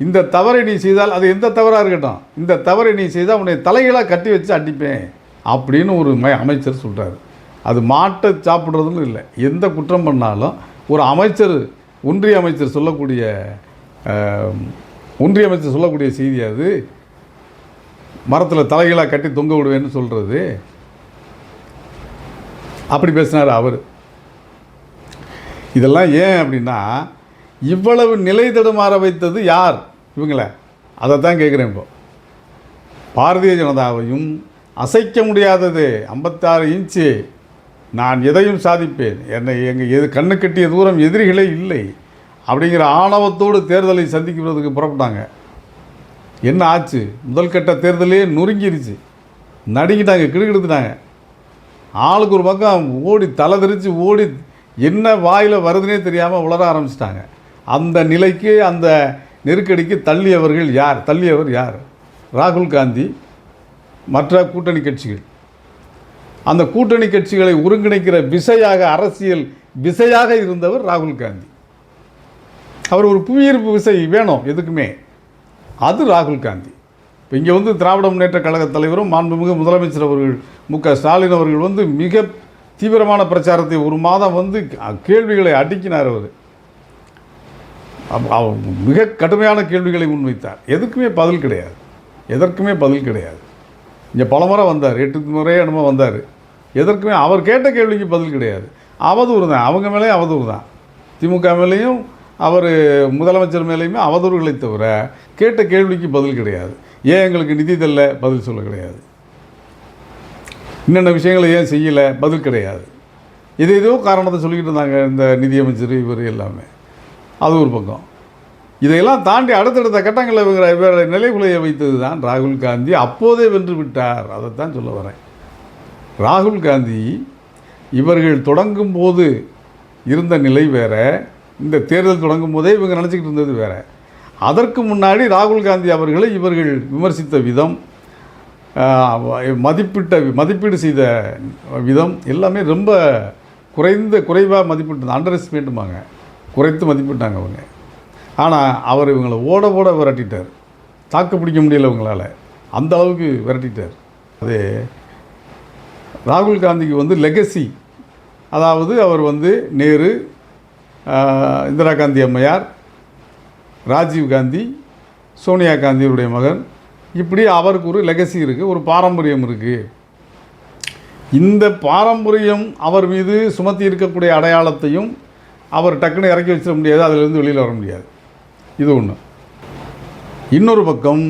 இந்த தவறை நீ செய்தால், அது எந்த தவறாக இருக்கட்டும், இந்த தவறை நீ செய்தால் உன்னை தலைகளாக கட்டி வச்சு அடிப்பேன் அப்படின்னு ஒரு அமைச்சர் சொல்கிறார். அது மாட்டை சாப்பிட்றதுன்னு இல்லை, எந்த குற்றம் பண்ணாலும் ஒரு அமைச்சர், ஒன்றிய அமைச்சர் சொல்லக்கூடிய செய்தி அது. மரத்தில் தலைகளாக கட்டி தொங்க விடுவேன்னு சொல்கிறது. அப்படி பேசினார் அவர். இதெல்லாம் ஏன் அப்படின்னா, இவ்வளவு நிலை தடுமாற வைத்தது யார்? இவங்கள அதை தான் கேட்குறேன். இப்போ பாரதிய ஜனதாவையும் அசைக்க முடியாதது 56 இன்ச்சு, நான் எதையும் சாதிப்பேன், என்னை எது கண்ணு கட்டிய தூரம் எதிரிகளே இல்லை அப்படிங்கிற ஆணவத்தோடு தேர்தலை சந்திக்கிறதுக்கு புறப்பட்டாங்க. என்ன ஆச்சு? முதல் கட்ட தேர்தலே நொறுங்கிருச்சு, நடுங்கிட்டாங்க, கிடுக்கிடுத்துட்டாங்க. ஆளுக்கு ஒரு பக்கம் ஓடி தலை தெரிச்சு ஓடி என்ன வாயில் வருதுன்னே தெரியாமல் உளர ஆரம்பிச்சிட்டாங்க. அந்த நிலைக்கு, அந்த நெருக்கடிக்கு தள்ளியவர் யார்? ராகுல் காந்தி, மற்ற கூட்டணி கட்சிகள். அந்த கூட்டணி கட்சிகளை ஒருங்கிணைக்கிற விசையாக, அரசியல் விசையாக இருந்தவர் ராகுல் காந்தி. அவர் ஒரு புவியீர்ப்பு விசை வேணும் எதுக்குமே, அது ராகுல் காந்தி. இப்போ இங்கே வந்து திராவிட முன்னேற்ற கழக தலைவரும் மாண்புமிகு முதலமைச்சர் அவர்கள் மு.க. ஸ்டாலின் அவர்கள் வந்து மிக தீவிரமான பிரச்சாரத்தை, ஒரு மாதம் வந்து கேள்விகளை அடுக்கினார். அவர் மிக கடுமையான கேள்விகளை முன்வைத்தார். எதுக்குமே பதில் கிடையாது. இங்கே பல முறை வந்தார், 8 முறையே என்னமோ வந்தார். எதற்குமே அவர் கேட்ட கேள்விக்கு பதில் கிடையாது. அவதூறு தான், அவங்க மேலேயும் அவதூறு தான். திமுக மேலேயும் அவர் முதலமைச்சர் மேலேயுமே அவதூறுகளை தவிர கேட்ட கேள்விக்கு பதில் கிடையாது. ஏன் எங்களுக்கு நிதி தரல, பதில் சொல்ல கிடையாது. இன்னென்ன விஷயங்களை ஏன் செய்யலை, பதில் கிடையாது. ஏதோ காரணத்தை சொல்லிக்கிட்டு இருந்தாங்க இந்த நிதியமைச்சர் இவர் எல்லாமே. அது ஒரு பக்கம். இதையெல்லாம் தாண்டி அடுத்தடுத்த கட்டங்களில் இவரை நிலைகுலைய வைத்தது தான் ராகுல் காந்தி. அப்போதே வென்று விட்டார். அதைத்தான் சொல்ல வரேன். ராகுல் காந்தி இவர்கள் தொடங்கும் போது இருந்த நிலை வேறு, இந்த தேர்தல் தொடங்கும் போதே இவங்க நினச்சிக்கிட்டு இருந்தது வேறு. அதற்கு முன்னாடி ராகுல் காந்தி அவர்களை இவர்கள் விமர்சித்த விதம், மதிப்பீடு செய்த விதம் எல்லாமே ரொம்ப குறைவாக மதிப்பிட்டு, அண்டர் எஸ்டிமேட்டுமாங்க, குறைத்து மதிப்பிட்டாங்க அவங்க. ஆனால் அவர் இவங்களை ஓட விரட்டிட்டார். தாக்கு பிடிக்க முடியல இவங்களால், அந்த அளவுக்கு விரட்டிட்டார். அது ராகுல் காந்திக்கு வந்து லெகசி. அதாவது அவர் வந்து நேரு, இந்திரா காந்தி அம்மையார், ராஜீவ் காந்தி, சோனியா காந்தியுடைய மகன், இப்படி அவருக்கு ஒரு லெகசி இருக்குது, ஒரு பாரம்பரியம் இருக்குது. இந்த பாரம்பரியம் அவர் மீது சுமத்தி இருக்கக்கூடிய அடையாளத்தையும் அவர் டக்குன்னு இறக்கி வச்சிட முடியாது, அதிலிருந்து வெளியில் வர முடியாது. இது ஒன்று. இன்னொரு பக்கம்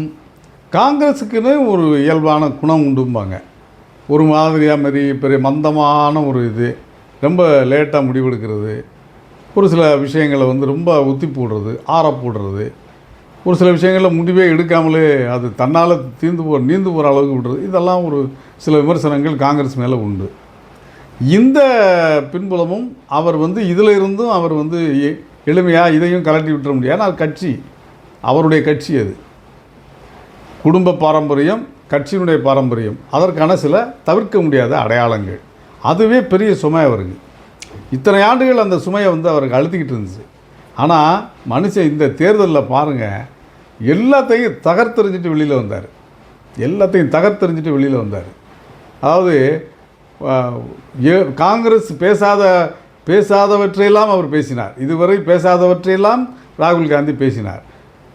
காங்கிரஸுக்குன்னு ஒரு இயல்பான குணம் உண்டும்பாங்க. ஒரு மாதிரியாக மாரி பெரிய மந்தமான ஒரு இது, ரொம்ப லேட்டாக முடிவெடுக்கிறது, ஒரு சில விஷயங்களை வந்து ரொம்ப ஒத்தி போடுறது, ஆற போடுறது, ஒரு சில விஷயங்களில் முடிவே எடுக்காமலே அது தன்னால் நீந்து போகிற அளவுக்கு விடுறது, இதெல்லாம் ஒரு சில விமர்சனங்கள் காங்கிரஸ் மேலே உண்டு. இந்த பின்புலமும் அவர் வந்து இதில் இருந்தும் அவர் வந்து எளிமையாக இதையும் கலட்டி விட்டுற முடியாது. ஏன்னா கட்சி, அவருடைய கட்சி, அது குடும்ப பாரம்பரியம், கட்சியினுடைய பாரம்பரியம், அதற்கான சில தவிர்க்க முடியாத அடையாளங்கள், அதுவே பெரிய சுமை அவருக்கு. இத்தனை ஆண்டுகள் அந்த சுமையை வந்து அவருக்கு அழுத்திக்கிட்டு இருந்துச்சு. ஆனால் மனுஷன் இந்த தேர்தலில் பாருங்கள், எல்லாத்தையும் தகர்த்தெறிஞ்சிட்டு வெளியில் வந்தார். அதாவது காங்கிரஸ் பேசாதவற்றையெல்லாம் அவர் பேசினார். இதுவரை பேசாதவற்றையெல்லாம் ராகுல் காந்தி பேசினார்.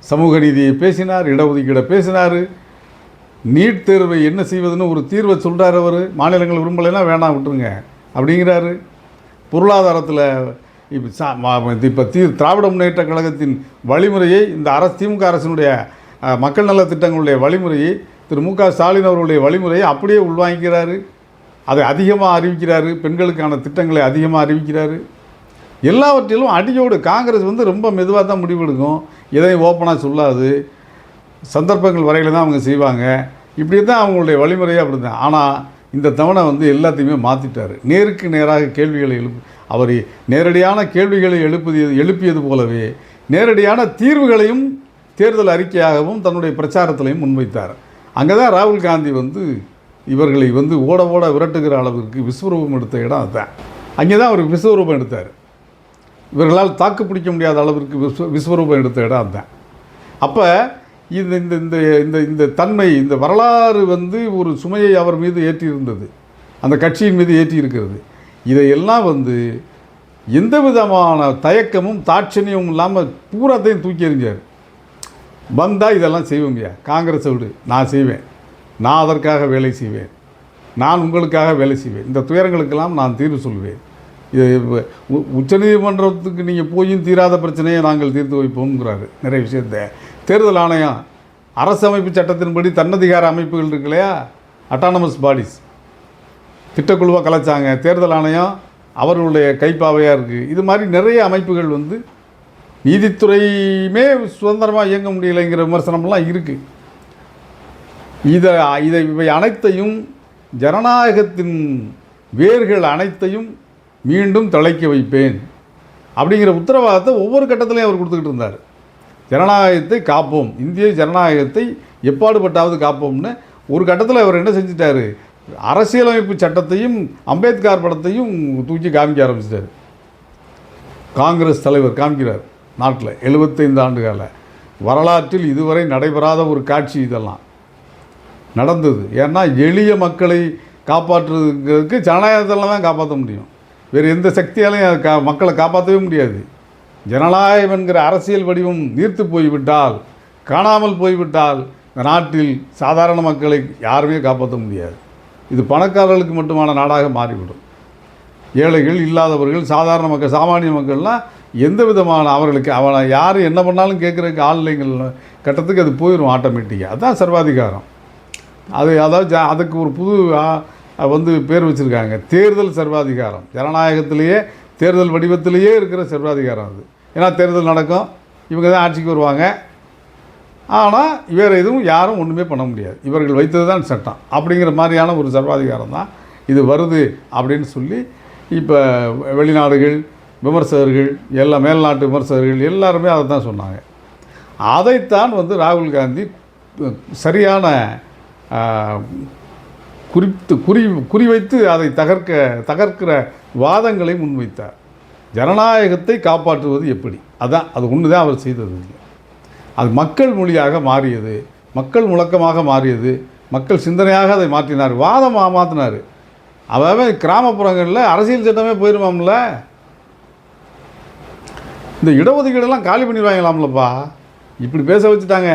சமூக நீதியை பேசினார், இடஒதுக்கீடை பேசினார், நீட் தேர்வை என்ன செய்வதுன்னு ஒரு தீர்வை சொல்கிறார். அவர் மாநிலங்கள் விரும்பலைன்னா வேணாம் விட்டுருங்க அப்படிங்கிறாரு. பொருளாதாரத்தில் இப்போ திராவிட முன்னேற்ற கழகத்தின் வழிமுறையை, இந்த திமுக அரசினுடைய மக்கள் நல திட்டங்களுடைய வழிமுறையை, திரு மு க ஸ்டாலின் அவர்களுடைய வழிமுறையை அப்படியே உள்வாங்கிக்கிறாரு. அதை அதிகமாக அறிவிக்கிறாரு. பெண்களுக்கான திட்டங்களை அதிகமாக அறிவிக்கிறாரு. எல்லாவற்றிலும் அடியோடு காங்கிரஸ் வந்து ரொம்ப மெதுவாக தான் முடிவெடுக்கும். எதையும் ஓப்பனாக சொல்லாது. சந்தர்ப்பங்கள் வரையில் தான் அவங்க செய்வாங்க. இப்படி தான் அவங்களுடைய வழிமுறையே அப்படி தான். ஆனால் இந்த தவணை வந்து எல்லாத்தையுமே மாற்றிட்டார். நேருக்கு நேராக கேள்விகளை அவர் நேரடியான கேள்விகளை எழுப்பியது போலவே நேரடியான தீர்வுகளையும் தேர்தல் அறிக்கையாகவும் தன்னுடைய பிரச்சாரத்திலையும் முன்வைத்தார். அங்கே தான் ராகுல் காந்தி வந்து இவர்களை வந்து ஓட விரட்டுகிற அளவிற்கு விஸ்வரூபம் எடுத்த இடம் அதுதான். அங்கே தான் அவர் விஸ்வரூபம் எடுத்தார். இவர்களால் தாக்கு பிடிக்க முடியாத அளவிற்கு விஸ்வரூபம் எடுத்த இடம் அதுதான். அப்போ இந்த இந்த இந்த இந்த தன்மை, இந்த வரலாறு வந்து ஒரு சுமையை அவர் மீது ஏற்றியிருந்தது, அந்த கட்சியின் மீது ஏற்றி இருக்கிறது. இதையெல்லாம் வந்து எந்த விதமான தயக்கமும் தாட்சணியமும் இல்லாமல் பூராத்தையும் தூக்கி எறிஞ்சார். வந்தால் இதெல்லாம் செய்வோங்கய்யா, காங்கிரஸை விடு, நான் செய்வேன், நான் அதற்காக வேலை செய்வேன், நான் உங்களுக்காக வேலை செய்வேன், இந்த துயரங்களுக்கெல்லாம் நான் தீர்வு சொல்வேன். இது உச்சநீதிமன்றத்துக்கு நீங்கள் போயும் தீராத பிரச்சனையை நாங்கள் தீர்த்து வைப்போம்ங்கிறாரு. நிறைய விஷயத்தை தேர்தல் ஆணையம், அரசு அமைப்பு சட்டத்தின்படி தன்னதிகார அமைப்புகள் இருக்கு இல்லையா, அட்டானமஸ் பாடிஸ், திட்டக்குழுவாக கலைச்சாங்க. தேர்தல் ஆணையம் அவர்களுடைய கைப்பாவையாக இருக்குது. இது மாதிரி நிறைய அமைப்புகள் வந்து நீதித்துறையுமே சுதந்திரமாக இயங்க முடியலைங்கிற விமர்சனம்லாம் இருக்குது. இவை அனைத்தையும், ஜனநாயகத்தின் வேர்கள் அனைத்தையும் மீண்டும் தழைக்க வைப்பேன் அப்படிங்கிற உத்தரவாதத்தை ஒவ்வொரு கட்டத்திலையும் அவர் கொடுத்துக்கிட்டு இருந்தார். ஜனநாயகத்தை காப்போம், இந்திய ஜனநாயகத்தை எப்பாடுபட்டாவது காப்போம்னு ஒரு கட்டத்தில் அவர் என்ன செஞ்சிட்டார், அரசியலமைப்பு சட்டத்தையும் அம்பேத்கர் படத்தையும் தூக்கி காமிக்க ஆரம்பிச்சிட்டார். காங்கிரஸ் தலைவர் காமிக்கிறார். நாட்டில் 75 ஆண்டுகால வரலாற்றில் இதுவரை நடைபெறாத ஒரு காட்சி இதெல்லாம் நடந்தது. ஏன்னா எளிய மக்களை காப்பாற்றுறதுக்கு ஜனநாயகத்தில் தான் காப்பாற்ற முடியும். வேறு எந்த சக்தியாலையும் மக்களை காப்பாற்றவே முடியாது. ஜனநாயகம் என்கிற அரசியல் வடிவம் நீர்த்து போய்விட்டால், காணாமல் போய்விட்டால், இந்த நாட்டில் சாதாரண மக்களை யாருமே காப்பாற்ற முடியாது. இது பணக்காரர்களுக்கு மட்டுமான நாடாக மாறிவிடும். ஏழைகள், இல்லாதவர்கள், சாதாரண மக்கள், சாமானிய மக்கள்லாம் எந்த விதமான அவர்களுக்கு அவனை யார் என்ன பண்ணாலும் கேட்குறதுக்கு ஆள் இல்லைங்கள் கட்டத்துக்கு அது போயிடும் ஆட்டோமேட்டிக்காக. அதுதான் சர்வாதிகாரம். அதாவது அதுக்கு ஒரு புது வந்து பேர் வச்சுருக்காங்க, தேர்தல் சர்வாதிகாரம். ஜனநாயகத்திலேயே தேர்தல் வடிவத்திலேயே இருக்கிற சர்வாதிகாரம் அது. ஏன்னா தேர்தல் நடக்கும், இவங்க தான் ஆட்சிக்கு வருவாங்க, ஆனால் வேறு எதுவும் யாரும் ஒன்றுமே பண்ண முடியாது, இவர்கள் வைத்தது தான் சட்டம் அப்படிங்கிற மாதிரியான ஒரு சர்வாதிகாரம் தான் இது வருது அப்படின்னு சொல்லி இப்போ வெளிநாடுகள் விமர்சகர்கள் எல்லாம், மேல்நாட்டு விமர்சகர்கள் எல்லாருமே அதை தான் சொன்னாங்க. அதைத்தான் வந்து ராகுல் காந்தி சரியான குறிவைத்து அதை தகர்க்கிற வாதங்களை முன்வைத்தார். ஜனநாயகத்தை காப்பாற்றுவது எப்படி, அதான் அது ஒன்று தான் அவர் செய்தது. அது மக்கள் மொழியாக மாறியது, மக்கள் முழக்கமாக மாறியது, மக்கள் சிந்தனையாக அதை மாற்றினார், வாதமாக மாற்றினார். அவன் கிராமப்புறங்களில் அரசியல் சட்டமே போயிடுவாம்ல, இந்த இடஒதுக்கீடெல்லாம் காலி பண்ணிடுவாங்களாம்லப்பா, இப்படி பேச வச்சுட்டாங்க.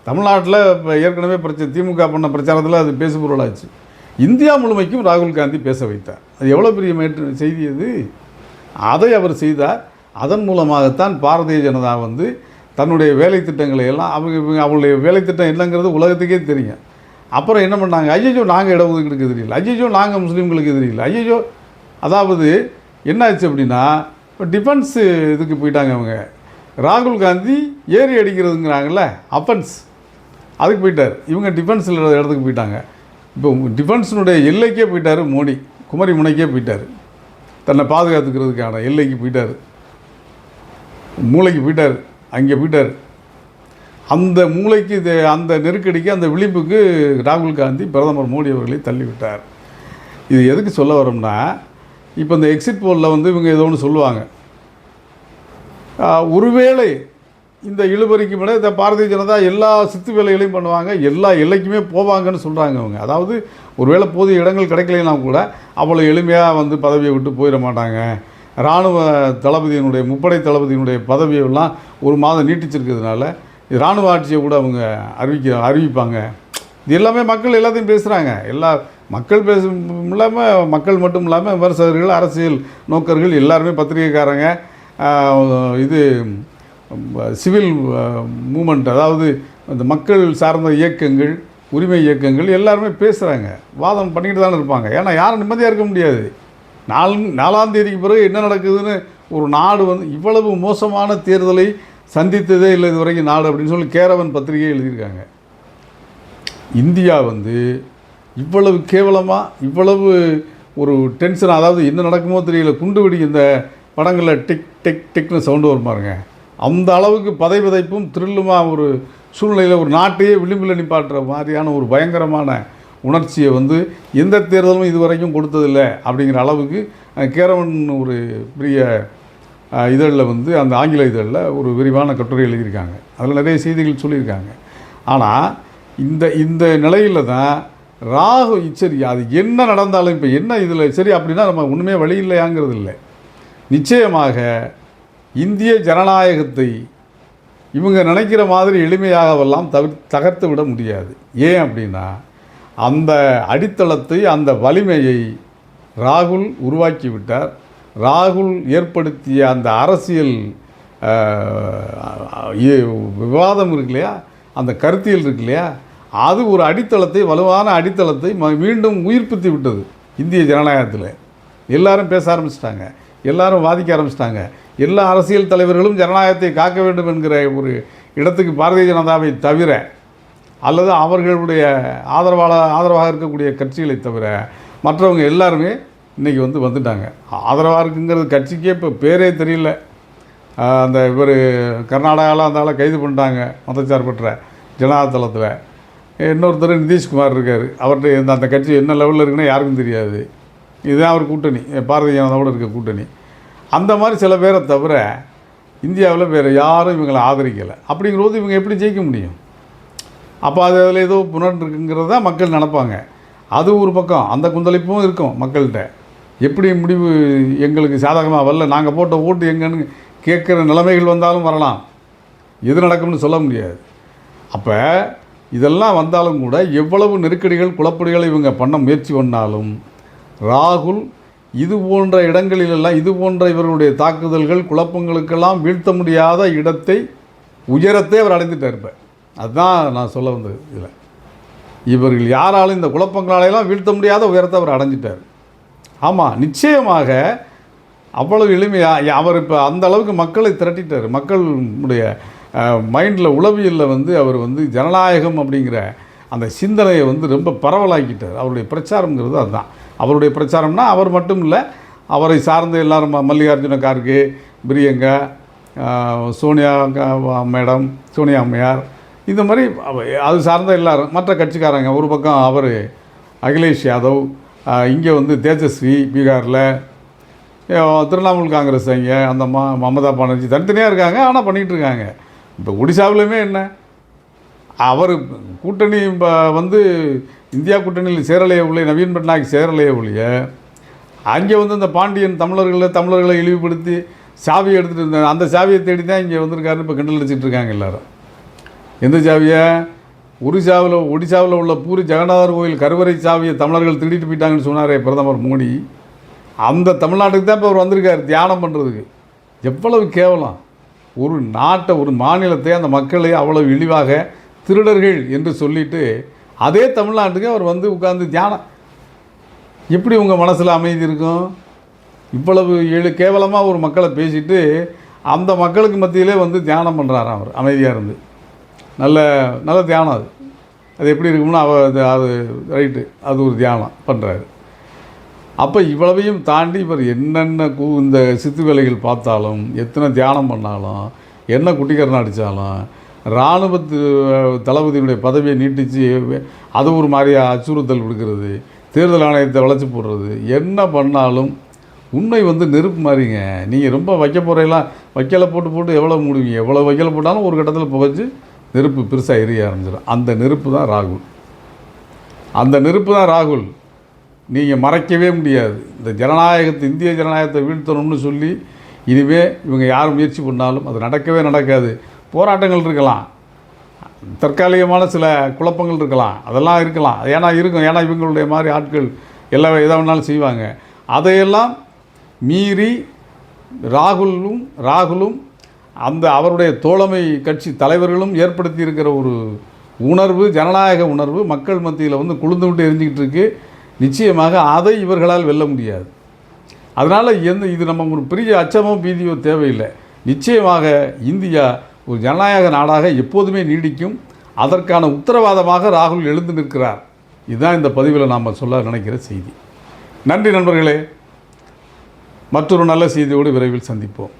தமிழ்நாட்டில் இப்போ ஏற்கனவே திமுக பண்ண பிரச்சாரத்தில் அது பேசு பொருளாச்சு. இந்தியா முழுமைக்கும் ராகுல் காந்தி பேச வைத்தார். அது எவ்வளோ பெரிய செய்தி அது. அதை அவர் செய்தார். அதன் மூலமாகத்தான் பாரதிய ஜனதா வந்து தன்னுடைய வேலை திட்டங்களை எல்லாம் அவங்களுடைய வேலை திட்டம் என்னங்கிறது உலகத்துக்கே தெரியும். அப்புறம் என்ன பண்ணாங்க, ஐயோ நாங்கள் இடஒதுக்கீடுக்கு எதிரில்லை, ஐயோ நாங்கள் முஸ்லீம்களுக்கு எதிரில்லை, ஐயோ. அதாவது என்ன ஆச்சு அப்படின்னா, இப்போ டிஃபென்ஸு இதுக்கு போயிட்டாங்க அவங்க. ராகுல் காந்தி ஏறி அடிக்கிறதுங்கிறாங்கல்ல, அஃபென்ஸ், அதுக்கு போயிட்டார். இவங்க டிஃபென்ஸில் இடத்துக்கு போயிட்டாங்க. இப்போ டிஃபென்ஸினுடைய எல்லைக்கே போயிட்டார் மோடி, குமரி முனைக்கே போயிட்டார். தன்னை பாதுகாத்துக்கிறதுக்கான எல்லைக்கு போயிட்டார், மூளைக்கு போயிட்டார், அங்கே போயிட்டார். அந்த மூளைக்கு அந்த நெருக்கடிக்கு, அந்த விளிம்புக்கு ராகுல் காந்தி பிரதமர் மோடி அவர்களை தள்ளிவிட்டார். இது எதுக்கு சொல்ல வரோம்னா, இப்போ இந்த எக்ஸிட் போலில் வந்து இவங்க ஏதோ ஒன்று சொல்லுவாங்க. ஒருவேளை இந்த இழுபறிக்கு மேலே இந்த பாரதிய ஜனதா எல்லா சித்து வேலைகளையும் பண்ணுவாங்க, எல்லா எல்லைக்குமே போவாங்கன்னு சொல்கிறாங்க அவங்க. அதாவது ஒருவேளை போதிய இடங்கள் கிடைக்கலைன்னா கூட அவ்வளோ எளிமையாக வந்து பதவியை விட்டு போயிட மாட்டாங்க. இராணுவ தளபதியினுடைய, முப்படை தளபதியினுடைய பதவியெல்லாம் ஒரு மாதம் நீட்டிச்சிருக்கிறதுனால இராணுவ ஆட்சியை கூட அவங்க அறிவிப்பாங்க. இது எல்லாமே மக்கள் எல்லாத்தையும் பேசுகிறாங்க. எல்லா மக்கள் இல்லாமல், மக்கள் மட்டும் இல்லாமல் விமர்சகர்கள், அரசியல் நோக்கர்கள் எல்லாருமே, பத்திரிகைக்காரங்க, இது சிவில் மூமெண்ட், அதாவது இந்த மக்கள் சார்ந்த இயக்கங்கள், உரிமை இயக்கங்கள் எல்லாருமே பேசுகிறாங்க, வாதம் பண்ணிக்கிட்டு தானே இருப்பாங்க. ஏன்னா யாரும் நிம்மதியாக இருக்க முடியாது. 4ஆம் தேதிக்கு பிறகு என்ன நடக்குதுன்னு ஒரு நாடு வந்து இவ்வளவு மோசமான தேர்தலை சந்தித்ததே இல்லை இது வரைக்கும் நாடு அப்படின்னு சொல்லி கேரவன் பத்திரிகை எழுதியிருக்காங்க. இந்தியா வந்து இவ்வளவு கேவலமாக, இவ்வளவு ஒரு டென்ஷன், அதாவது என்ன நடக்குமோ தெரியல, குண்டு வெடி இந்த படங்களில் டிக் டிக் டிக்னு சவுண்டு வரும் பாருங்க, அந்த அளவுக்கு பதைபதைப்பும் த்ரில்லுமாக ஒரு சூழ்நிலையில் ஒரு நாட்டையே விளிம்பில் நிப்பாட்டுற மாதிரியான ஒரு பயங்கரமான உணர்ச்சியை வந்து எந்த தேர்தலும் இது வரைக்கும் கொடுத்ததில்லை அப்படிங்கிற அளவுக்கு கேரவன் ஒரு பெரிய இதழில் வந்து, அந்த ஆங்கில இதழில் ஒரு விரிவான கட்டுரை எழுதியிருக்காங்க. அதில் நிறைய செய்திகள் சொல்லியிருக்காங்க. ஆனால் இந்த நிலையில் தான் சரி, அது என்ன நடந்தாலும் இப்போ என்ன இதில் சரி அப்படின்னா நம்ம ஒன்றுமே வழி இல்லையாங்கிறது இல்லை. நிச்சயமாக இந்திய ஜனநாயகத்தை இவங்க நினைக்கிற மாதிரி எளிமையாகவெல்லாம் தகர்த்து விட முடியாது. ஏன் அப்படின்னா, அந்த அடித்தளத்தை, அந்த வலிமையை ராகுல் உருவாக்கி விட்டார். ராகுல் ஏற்படுத்திய அந்த அரசியல் விவாதம் இருக்கு இல்லையா, அந்த கருத்தியல் இருக்கு இல்லையா, அது ஒரு அடித்தளத்தை, வலுவான அடித்தளத்தை மீண்டும் உயிர்ப்பித்து விட்டது இந்திய ஜனநாயகத்தில். எல்லாரும் பேச ஆரம்பிச்சிட்டாங்க, எல்லாரும் வாதிக்க ஆரம்பிச்சிட்டாங்க. எல்லா அரசியல் தலைவர்களும் ஜனநாயகத்தை காக்க வேண்டும் என்கிற ஒரு இடத்துக்கு பாரதிய ஜனதாவை தவிர, அல்லது அவர்களுடைய ஆதரவாக இருக்கக்கூடிய கட்சிகளை தவிர மற்றவங்க எல்லாருமே இன்றைக்கி வந்துட்டாங்க. ஆதரவாக இருக்குங்கிறது கட்சிக்கே இப்போ பேரே தெரியல. அந்த இவர் கர்நாடகாவில் அந்த ஆளை கைது பண்ணிட்டாங்க, மதச்சார்பற்ற ஜனதாதளத்தில். இன்னொருத்தர் நிதிஷ்குமார் இருக்கார், அவர்கிட்ட அந்த கட்சி என்ன லெவலில் இருக்குன்னு யாருக்கும் தெரியாது. இதுதான் அவர் கூட்டணி, பாரதிய ஜனதாவோடு இருக்க கூட்டணி. அந்த மாதிரி சில பேரை தவிர இந்தியாவில் வேறு யாரும் இவங்களை ஆதரிக்கலை. அப்படிங்கிறபோது இவங்க எப்படி ஜெயிக்க முடியும்? அப்போ அதில் ஏதோ புனர்ந்துருக்குங்கிறது தான் மக்கள் நினப்பாங்க. அது ஒரு பக்கம், அந்த குந்தளிப்பும் இருக்கும் மக்கள்கிட்ட. எப்படி முடிவு எங்களுக்கு சாதகமாக வரல, நாங்கள் போட்ட ஓட்டு எங்கன்னு கேட்குற நிலைமைகள் வந்தாலும் வரலாம், எது நடக்கும்னு சொல்ல முடியாது. அப்போ இதெல்லாம் வந்தாலும் கூட எவ்வளவு நெருக்கடிகள், குழப்படிகளை இவங்க பண்ண முயற்சி பண்ணாலும் ராகுல் இது போன்ற இடங்களிலெல்லாம், இது போன்ற இவர்களுடைய தாக்குதல்கள், குழப்பங்களுக்கெல்லாம் வீழ்த்த முடியாத இடத்தை, உயரத்தை அவர் அடைந்துட்டார். இப்போ அதுதான் நான் சொல்ல வந்தது. இதில் இவர்கள் யாராலும் இந்த குழப்பங்களாலெல்லாம் வீழ்த்த முடியாத உயரத்தை அவர் அடைஞ்சிட்டார். ஆமாம், நிச்சயமாக அவ்வளவு எளிமையாக அவர் இப்போ அந்த அளவுக்கு மக்களை திரட்டிட்டார். மக்களுடைய மைண்டில், உளவியலில் அவர் ஜனநாயகம் அப்படிங்கிற அந்த சிந்தனையை ரொம்ப பரவலாக்கிட்டார். அவருடைய பிரச்சாரங்கிறது அதுதான். அவருடைய பிரச்சாரம்னா அவர் மட்டும் இல்லை, அவரை சார்ந்த எல்லாரும், மல்லிகார்ஜுன கார்கே, பிரியங்கா, சோனியா மேடம், சோனியா அம்மையார், இந்த மாதிரி அது சார்ந்த எல்லாரும், மற்ற கட்சிக்காரங்க. ஒரு பக்கம் அவர் அகிலேஷ் யாதவ், இங்கே தேஜஸ்வி பீகாரில், திரிணாமுல் காங்கிரஸ் இங்கே அந்த மமதா பானர்ஜி தனித்தனியாக இருக்காங்க, ஆனால் பண்ணிகிட்டு இருக்காங்க. இப்போ ஒடிசாவிலுமே என்ன, அவர் கூட்டணி இந்தியா கூட்டணியில் சேரலையே ஒழிய, நவீன் பட்நாயக் சேரலையே ஒழிய, அங்கே இந்த பாண்டியன் தமிழர்களை இழிவுபடுத்தி சாவியை எடுத்துகிட்டு இருந்தாங்க. அந்த சாவியை தேடி தான் இங்கே வந்திருக்காருன்னு இப்போ கிண்டல் அடிச்சிட்டு இருக்காங்க எல்லோரும். எந்த சாவியை? ஒடிசாவில் உள்ள பூரி ஜெகநாதர் கோயில் கருவறை சாவியை தமிழர்கள் திருடிட்டு போயிட்டாங்கன்னு சொன்னாரே பிரதமர் மோடி, அந்த தமிழ்நாட்டுக்கு தான் இப்போ அவர் வந்திருக்கார் தியானம் பண்ணுறதுக்கு. எவ்வளவு கேவலம்! ஒரு நாட்டை, ஒரு மாநிலத்தை, அந்த மக்களை அவ்வளவு இழிவாக திருடர்கள் என்று சொல்லிட்டு அதே தமிழ்நாட்டுக்கு அவர் வந்து உட்கார்ந்து தியானம். எப்படி உங்கள் மனசில் அமைதி இருக்கும்? இவ்வளவு கேவலமாக ஒரு மக்களை பேசிட்டு அந்த மக்களுக்கு மத்தியிலே வந்து தியானம் பண்ணுறாராம் அவர், அமைதியாக இருந்து. நல்ல நல்ல தியானம் அது. அது எப்படி இருக்கும்னா அது ரைட்டு, அது ஒரு தியானம் பண்ணுறாரு. அப்போ இவ்வளவையும் தாண்டி இவர் என்னென்ன இந்த சித்து வேலைகள் பார்த்தாலும், எத்தனை தியானம் பண்ணாலும், என்ன குட்டிக்கரணம் அடித்தாலும், இராணுவத்து தளபதியினுடைய பதவியை நீட்டித்து அது ஒரு மாதிரியா அச்சுறுத்தல் விடுக்கிறது, தேர்தல் ஆணையத்தை வளைச்சி போடுறது, என்ன பண்ணாலும் உண்மை வந்து நெருப்பு மாதிரிங்க. நீங்கள் ரொம்ப வைக்க போகிறீங்களா, வைக்கலை போட்டு எவ்வளோ மூடுவீங்க, எவ்வளோ வைக்கலை போட்டாலும் ஒரு கட்டத்தில் புகைச்சி நெருப்பு பெருசாக எரிய ஆரம்பிச்சிடும். அந்த நெருப்பு தான் ராகுல். அந்த நெருப்பு தான் ராகுல். நீங்கள் மறைக்கவே முடியாது. இந்த ஜனநாயகத்தை, இந்திய ஜனநாயகத்தை வீழ்த்தணும்னு சொல்லி இனிமே இவங்க யார் முயற்சி பண்ணாலும் அது நடக்கவே நடக்காது. போராட்டங்கள் இருக்கலாம், தற்காலிகமான சில குழப்பங்கள் இருக்கலாம், அதெல்லாம் இருக்கலாம். ஏன்னா இவங்களுடைய மாதிரி ஆட்கள் எல்லாம் எதை வேணாலும் செய்வாங்க. அதையெல்லாம் மீறி ராகுலும் அந்த அவருடைய தோழமை கட்சி தலைவர்களும் ஏற்படுத்தி இருக்கிற ஒரு உணர்வு, ஜனநாயக உணர்வு மக்கள் மத்தியில் வந்து குளிர்ந்து விட்டு எரிஞ்சிக்கிட்டு இருக்கு. நிச்சயமாக அதை இவர்களால் வெல்ல முடியாது. அதனால் இது நம்ம ஒரு பெரிய அச்சமோ பீதியோ தேவையில்லை. நிச்சயமாக இந்தியா ஒரு ஜனநாயக நாடாக எப்போதுமே நீடிக்கும். அதற்கான உத்தரவாதமாக ராகுல் எழுந்து நிற்கிறார். இதுதான் இந்த பதிவில் நாம் சொல்ல நினைக்கிற செய்தி. நன்றி நண்பர்களே. மற்றொரு நல்ல செய்தியோடு விரைவில் சந்திப்போம்.